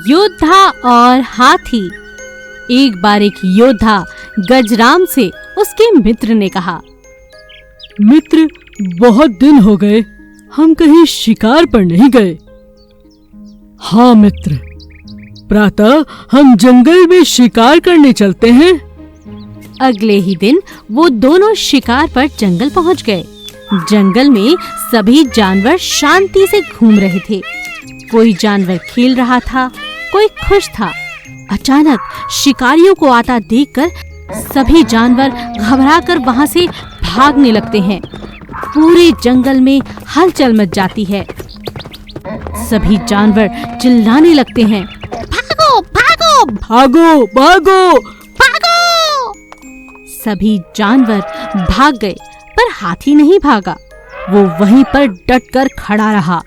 योद्धा और हाथी। एक बार एक योद्धा गजराम से उसके मित्र ने कहा, मित्र, बहुत दिन हो गए, हम कहीं शिकार पर नहीं गए। हाँ मित्र, प्रातः हम जंगल में शिकार करने चलते हैं। अगले ही दिन वो दोनों शिकार पर जंगल पहुंच गए। जंगल में सभी जानवर शांति से घूम रहे थे। कोई जानवर खेल रहा था, कोई खुश था। अचानक शिकारियों को आता देखकर सभी जानवर घबराकर वहां से भागने लगते हैं। पूरे जंगल में हलचल मच जाती है। सभी जानवर चिल्लाने लगते हैं, भागो भागो भागो भागो भागो। सभी जानवर भाग गए, पर हाथी नहीं भागा। वो वहीं पर डटकर खड़ा रहा।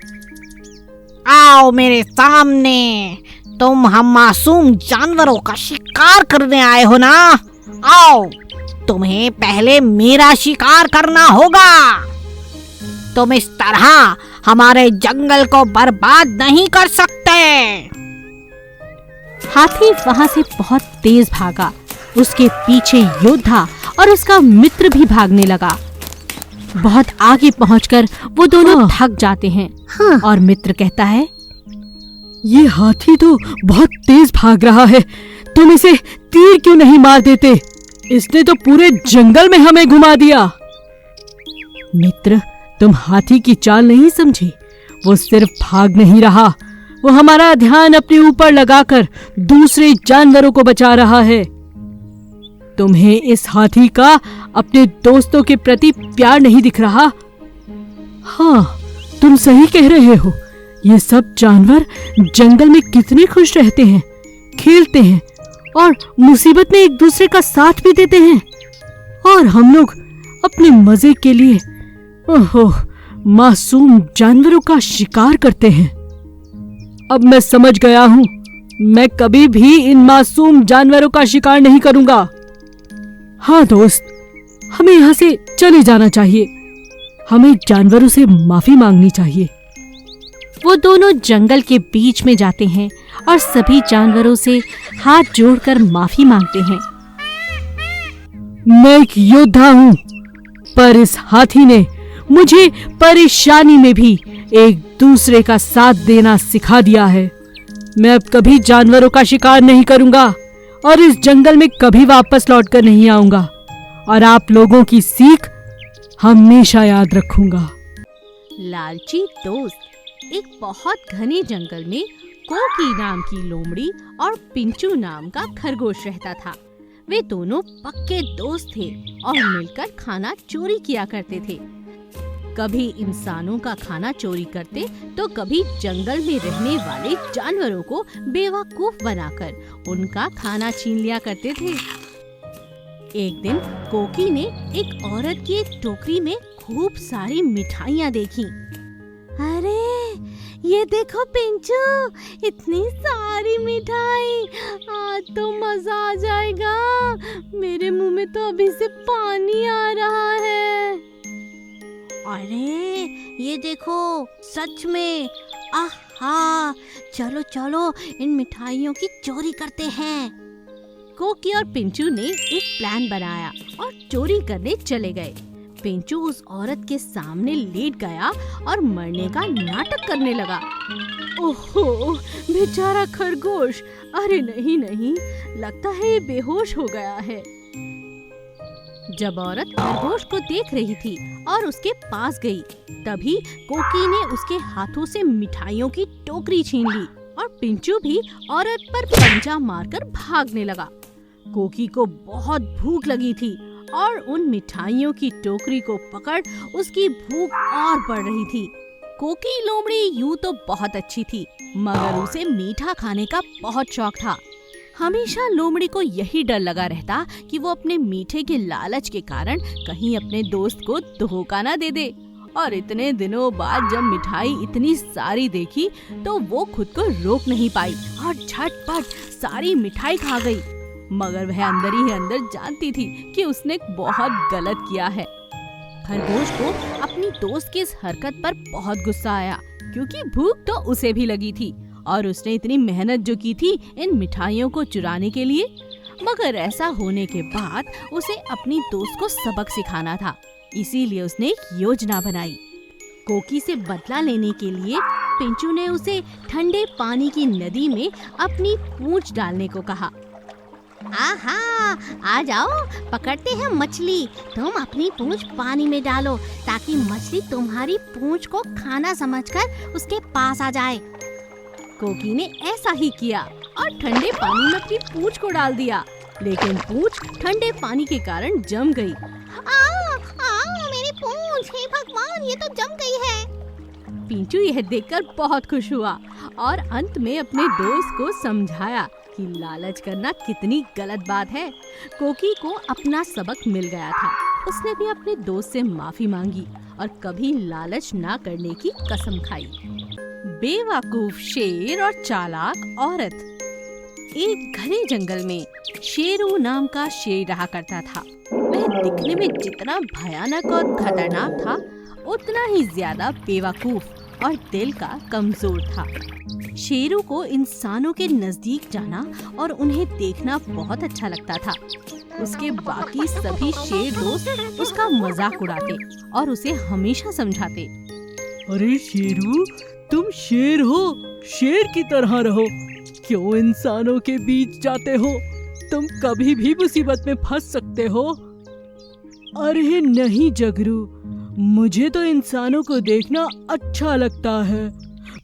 आओ मेरे सामने, तुम हम मासूम जानवरों का शिकार करने आए हो ना? आओ, तुम्हें पहले मेरा शिकार करना होगा। तुम इस तरह हमारे जंगल को बर्बाद नहीं कर सकते। हाथी वहां से बहुत तेज भागा। उसके पीछे योद्धा और उसका मित्र भी भागने लगा। बहुत आगे पहुंचकर वो दोनों थक जाते हैं। और मित्र कहता है, ये हाथी तो बहुत तेज भाग रहा है, तुम इसे तीर क्यों नहीं मार देते? इसने तो पूरे जंगल में हमें घुमा दिया। मित्र, तुम हाथी की चाल नहीं समझे। वो सिर्फ भाग नहीं रहा, वो हमारा ध्यान अपने ऊपर लगाकर दूसरे जानवरों को बचा रहा है। तुम्हें इस हाथी का अपने दोस्तों के प्रति प्यार नहीं दिख रहा? हाँ, तुम सही कह रहे हो। ये सब जानवर जंगल में कितने खुश रहते हैं, खेलते हैं और मुसीबत में एक दूसरे का साथ भी देते हैं। और हम लोग अपने मजे के लिए मासूम जानवरों का शिकार करते हैं। अब मैं समझ गया हूँ, मैं कभी भी इन मासूम जानवरों का शिकार नहीं करूंगा। हाँ दोस्त, हमें यहाँ से चले जाना चाहिए। हमें जानवरों से माफी मांगनी चाहिए। वो दोनों जंगल के बीच में जाते हैं और सभी जानवरों से हाथ जोड़कर माफी मांगते हैं। मैं एक योद्धा हूँ, पर इस हाथी ने मुझे परेशानी में भी एक दूसरे का साथ देना सिखा दिया है। मैं अब कभी जानवरों का शिकार नहीं करूंगा और इस जंगल में कभी वापस लौटकर नहीं आऊंगा। और आप लोगों की सीख हमेशा याद रखूंगा। लालची दोस्त। एक बहुत घने जंगल में कोकी नाम की लोमड़ी और पिंचू नाम का खरगोश रहता था। वे दोनों पक्के दोस्त थे और मिलकर खाना चोरी किया करते थे। कभी इंसानों का खाना चोरी करते तो कभी जंगल में रहने वाले जानवरों को बेवकूफ बनाकर उनका खाना छीन लिया करते थे। एक दिन कोकी ने एक औरत की एक टोकरी में खूब सारी मिठाइयाँ देखी। अरे ये देखो पिंचू, इतनी सारी मिठाई, आज तो मजा आ जाएगा। मेरे मुंह में तो अभी से पानी आ रहा है। अरे ये देखो, सच में, आहा, चलो चलो इन मिठाइयों की चोरी करते हैं। कोकी और पिंचू ने एक प्लान बनाया और चोरी करने चले गए। पिंचू उस औरत के सामने लेट गया और मरने का नाटक करने लगा। ओहो, बेचारा खरगोश। अरे नहीं नहीं, लगता है ये बेहोश हो गया है। जब औरत खरगोश को देख रही थी और उसके पास गई, तभी कोकी ने उसके हाथों से मिठाइयों की टोकरी छीन ली और पिंचू भी औरत पर पंजा मारकर भागने लगा। कोकी को बहुत भूख लगी थी और उन मिठाइयों की टोकरी को पकड़ उसकी भूख और बढ़ रही थी। कोकी लोमड़ी यूं तो बहुत अच्छी थी, मगर उसे मीठा खाने का बहुत शौक था। हमेशा लोमड़ी को यही डर लगा रहता कि वो अपने मीठे के लालच के कारण कहीं अपने दोस्त को धोखा ना दे दे। और इतने दिनों बाद जब मिठाई इतनी सारी देखी तो वो खुद को रोक नहीं पाई और झटपट सारी मिठाई खा गई। मगर वह अंदर ही अंदर जानती थी कि उसने बहुत गलत किया है। खरगोश को अपनी दोस्त की इस हरकत पर बहुत गुस्सा आया, क्योंकि भूख तो उसे भी लगी थी और उसने इतनी मेहनत जो की थी इन मिठाइयों को चुराने के लिए, मगर ऐसा होने के बाद उसे अपनी दोस्त को सबक सिखाना था। इसीलिए उसने एक योजना बनाई। कोकी से बदला लेने के लिए पिंचू ने उसे ठंडे पानी की नदी में अपनी पूंछ डालने को कहा। आहा, आ जाओ, पकड़ते हैं मछली। तुम अपनी पूंछ पानी में डालो ताकि मछली तुम्हारी पूंछ को खाना समझकर उसके पास आ जाए। कोकी ने ऐसा ही किया और ठंडे पानी में अपनी पूंछ को डाल दिया, लेकिन पूंछ ठंडे पानी के कारण जम गई। मेरी पूंछ, हे भगवान, ये तो जम गई है। पिंचू यह देखकर बहुत खुश हुआ और अंत में अपने दोस्त को समझाया कि लालच करना कितनी गलत बात है। कोकी को अपना सबक मिल गया था। उसने भी अपने दोस्त से माफी मांगी और कभी लालच ना करने की कसम खाई। बेवकूफ शेर और चालाक औरत। एक घने जंगल में शेरू नाम का शेर रहा करता था। वह दिखने में जितना भयानक और खतरनाक था, उतना ही ज्यादा बेवकूफ और दिल का कमजोर था। शेरू को इंसानों के नजदीक जाना और उन्हें देखना बहुत अच्छा लगता था। उसके बाकी सभी शेर दोस्त उसका मजाक उड़ाते और उसे हमेशा समझाते, अरे शेरू, तुम शेर हो, शेर की तरह रहो। क्यों इंसानों के बीच जाते हो? तुम कभी भी मुसीबत में फंस सकते हो। अरे नहीं जगरू, मुझे तो इंसानों को देखना अच्छा लगता है।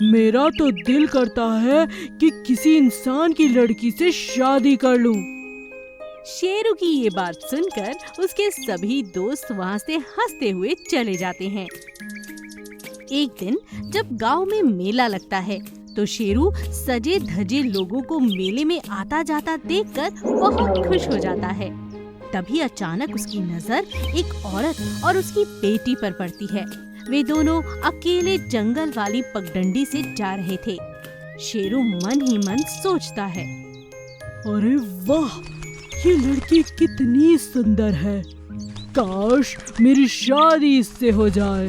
मेरा तो दिल करता है कि किसी इंसान की लड़की से शादी कर लूं। शेरू की ये बात सुनकर उसके सभी दोस्त वहाँ से हंसते हुए चले जाते हैं। एक दिन जब गांव में मेला लगता है तो शेरू सजे धजे लोगों को मेले में आता जाता देखकर बहुत खुश हो जाता है। तभी अचानक उसकी नजर एक औरत और उसकी बेटी पर पड़ती है। वे दोनों अकेले जंगल वाली पगडंडी से जा रहे थे। शेरू मन ही मन सोचता है, अरे वाह, ये लड़की कितनी सुंदर है। काश मेरी शादी इससे हो जाए।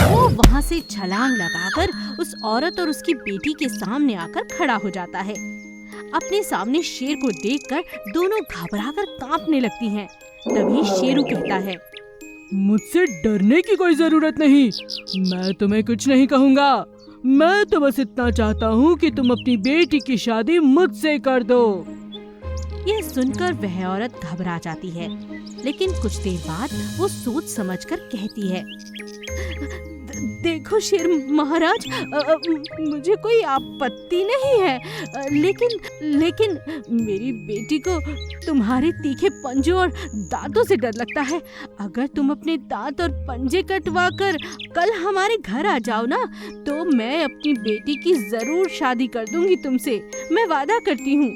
वो वहाँ से छलांग लगाकर उस औरत और उसकी बेटी के सामने आकर खड़ा हो जाता है। अपने सामने शेर को देखकर दोनों घबराकर कांपने लगती हैं। तभी शेरू कहता है, मुझसे डरने की कोई जरूरत नहीं। मैं तुम्हें कुछ नहीं कहूँगा। मैं तो बस इतना चाहता हूँ कि तुम अपनी बेटी की शादी मुझसे कर दो। यह सुनकर वह औरत घबरा जाती है, लेकिन कुछ देर बाद वो सोच समझकर कहती है, देखो शेर महाराज, मुझे कोई आपत्ति नहीं है, लेकिन मेरी बेटी को तुम्हारे तीखे पंजों और दांतों से डर लगता है। अगर तुम अपने दांत और पंजे कटवाकर कल हमारे घर आ जाओ ना, तो मैं अपनी बेटी की जरूर शादी कर दूंगी तुमसे, मैं वादा करती हूँ।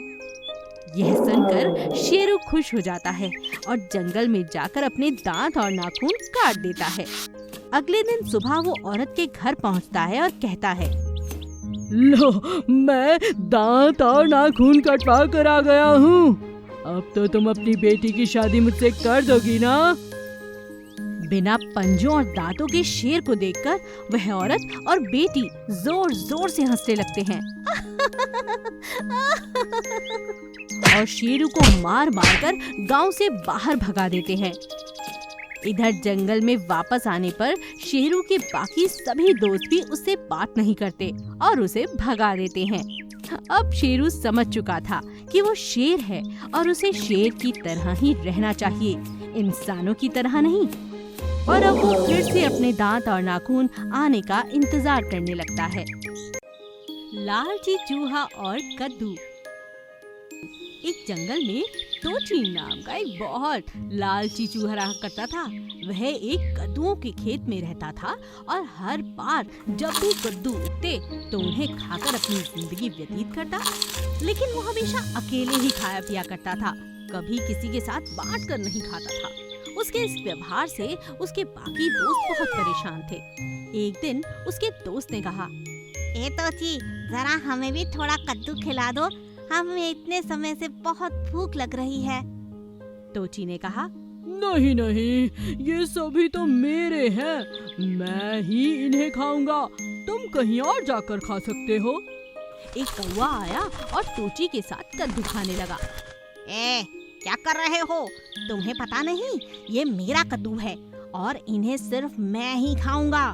यह सुनकर शेरू खुश हो जाता है और जंगल में जाकर अपने दांत और नाखून काट देता है। अगले दिन सुबह वो औरत के घर पहुंचता है और कहता है, लो, मैं दांत और नाखून कटवा कर आ गया हूँ। अब तो तुम अपनी बेटी की शादी मुझसे कर दोगी ना? बिना पंजों और दांतों के शेर को देखकर वह औरत और बेटी जोर जोर से हंसने लगते हैं और शेरू को मार मार कर गाँव से बाहर भगा देते हैं। इधर जंगल में वापस आने पर शेरू के बाकी सभी दोस्त भी उससे बात नहीं करते और उसे भगा देते हैं। अब शेरू समझ चुका था कि वो शेर है और उसे शेर की तरह ही रहना चाहिए, इंसानों की तरह नहीं। और अब वो फिर से अपने दांत और नाखून आने का इंतजार करने लगता है। लालची चूहा और कद्दू। एक जंगल में तोची नाम का एक बहुत लालची चूहा रहा करता था। वह एक कद्दुओं के खेत में रहता था और हर बार जब भी कद्दू उगते तो उन्हें खाकर अपनी जिंदगी व्यतीत करता। लेकिन वो हमेशा अकेले ही खाया पिया करता था, कभी किसी के साथ बांट कर नहीं खाता था। उसके इस व्यवहार से उसके बाकी दोस्त बहुत परेशान थे। एक दिन उसके दोस्त ने कहा, ए तोची, जरा हमें भी थोड़ा कद्दू खिला दो, हमें इतने समय से बहुत भूख लग रही है। तोची ने कहा, नहीं नहीं, ये सभी तो मेरे हैं, मैं ही इन्हें खाऊंगा, तुम कहीं और जाकर खा सकते हो। एक कौवा आया और टोची के साथ कद्दू खाने लगा। ए, क्या कर रहे हो? तुम्हें पता नहीं ये मेरा कद्दू है और इन्हें सिर्फ मैं ही खाऊंगा।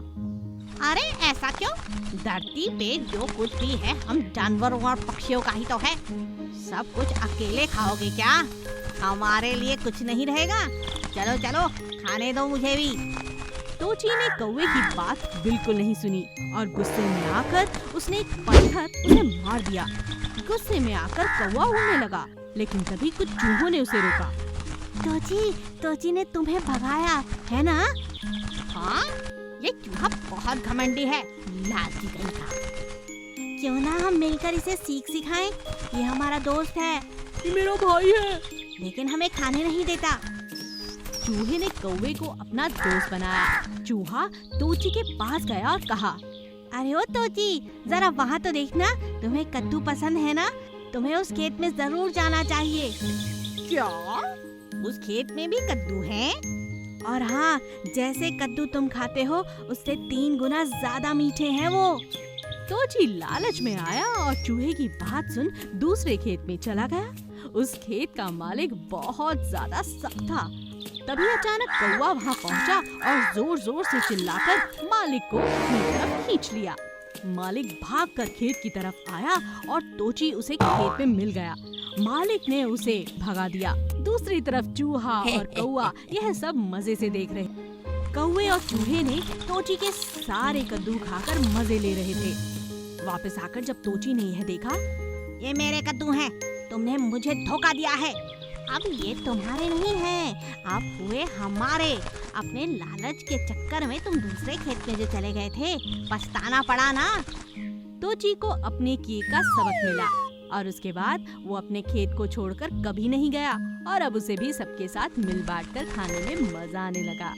अरे ऐसा क्यों? धरती पे जो कुछ भी है हम जानवरों और पक्षियों का ही तो है। सब कुछ अकेले खाओगे क्या? हमारे लिए कुछ नहीं रहेगा। चलो चलो, खाने दो मुझे भी। टोची ने कौवे की बात बिल्कुल नहीं सुनी और गुस्से में आकर उसने एक पत्थर उसे मार दिया। गुस्से में आकर कौवा उड़ने लगा, लेकिन तभी कुछ चूहों ने उसे रोका। टोची ने तुम्हें भगाया है ना? हाँ, ये चूहा बहुत घमंडी है, लालची कहीं का। क्यों ना हम मिलकर इसे सीख सिखाएं? ये हमारा दोस्त है। ये मेरा भाई है। लेकिन हमें खाने नहीं देता। चूहे ने कौवे को अपना दोस्त बनाया। चूहा टोची के पास गया और कहा, अरे ओ टोची, जरा वहाँ तो देखना, तुम्हें कद्दू पसंद है ना? तुम्हें उस खेत में जरूर जाना चाहिए। क्या? उस खेत में भी कद्दू हैं? और हाँ, जैसे कद्दू तुम खाते हो उससे 3 गुना ज्यादा मीठे हैं वो। टोची लालच में आया और चूहे की बात सुन दूसरे खेत में चला गया। उस खेत का मालिक बहुत ज्यादा सख्त था। तभी अचानक कौवा वहाँ पहुँचा और जोर जोर से चिल्लाकर मालिक को अपनी तरफ खींच लिया। मालिक भागकर खेत की तरफ आया और टोची उसे खेत में मिल गया। मालिक ने उसे भगा दिया। दूसरी तरफ चूहा और कौवा यह सब मजे से देख रहे। कौवे और चूहे ने टोची के सारे कद्दू खाकर मजे ले रहे थे। वापस आकर जब टोची ने यह देखा, ये मेरे कद्दू हैं, तुमने मुझे धोखा दिया है। अब ये तुम्हारे नहीं हैं, अब हुए हमारे। अपने लालच के चक्कर में तुम दूसरे खेत में जो चले गए थे, पछताना पड़ा ना। टोची को अपने किए का सबक मिला और उसके बाद वो अपने खेत को छोड़कर कभी नहीं गया और अब उसे भी सबके साथ मिल बांट कर खाने में मजा आने लगा।